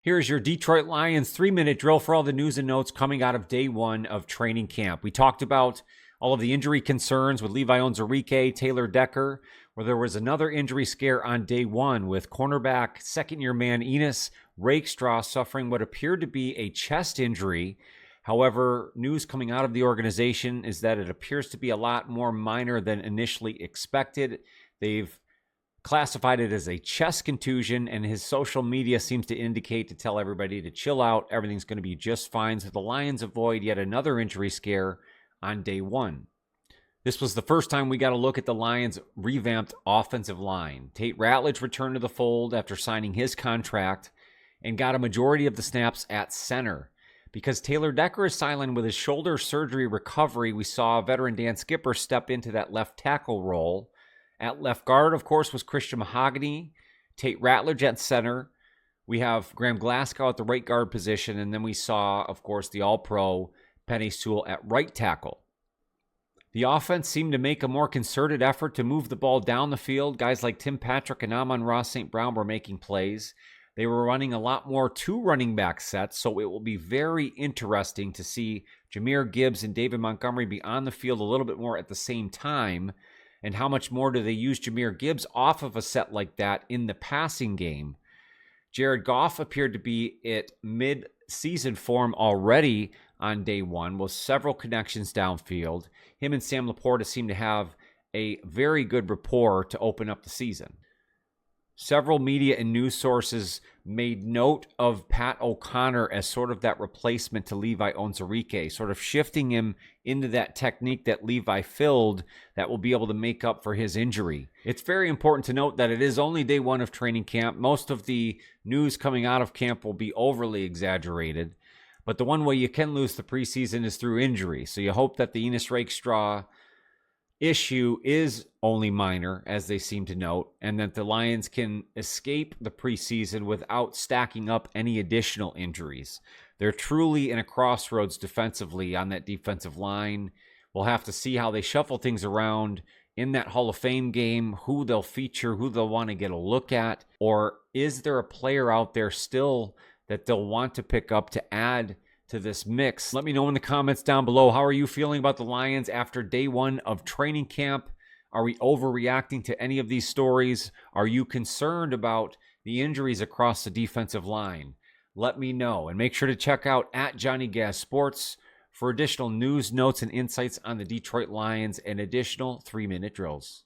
Here's your Detroit Lions 3-minute drill for all the news and notes coming out of day one of training camp. We talked about all of the injury concerns with Levi Onwuzurike, Taylor Decker, where there was another injury scare on day one with cornerback second-year man Enos Rakestraw suffering what appeared to be a chest injury. However, news coming out of the organization is that it appears to be a lot more minor than initially expected. They've classified it as a chest contusion, and his social media seems to indicate to tell everybody to chill out. Everything's going to be just fine. So the Lions avoid yet another injury scare on day one. This was the first time we got a look at the Lions' revamped offensive line. Tate Ratledge returned to the fold after signing his contract and got a majority of the snaps at center. Because Taylor Decker is silent with his shoulder surgery recovery, we saw veteran Dan Skipper step into that left tackle role. At left guard, of course, was Christian Mahogany, Tate Ratledge at center. We have Graham Glasgow at the right guard position, and then we saw, of course, the all-pro Penei Sewell at right tackle. The offense seemed to make a more concerted effort to move the ball down the field. Guys like Tim Patrick and Amon-Ra St. Brown were making plays. They were running a lot more two running back sets, so it will be very interesting to see Jahmyr Gibbs and David Montgomery be on the field a little bit more at the same time. And how much more do they use Jahmyr Gibbs off of a set like that in the passing game? Jared Goff appeared to be at mid-season form already on day one with several connections downfield. Him and Sam Laporta seem to have a very good rapport to open up the season. Several media and news sources made note of Pat O'Connor as sort of that replacement to Levi Onwuzurike, sort of shifting him into that technique that Levi filled that will be able to make up for his injury. It's very important to note that it is only day one of training camp. Most of the news coming out of camp will be overly exaggerated, but the one way you can lose the preseason is through injury. So you hope that the Enos Rakestraw issue is only minor, as they seem to note, and that the Lions can escape the preseason without stacking up any additional injuries. They're truly in a crossroads defensively on that defensive line. We'll have to see how they shuffle things around in that Hall of Fame game, who they'll feature, who they'll want to get a look at, or is there a player out there still that they'll want to pick up to add to this mix? Let me know in the comments down below. How are you feeling about the Lions after day one of training camp? Are we overreacting to any of these stories? Are you concerned about the injuries across the defensive line? Let me know, and make sure to check out @JohnnyGasSports for additional news, notes, and insights on the Detroit Lions and additional 3-minute drills.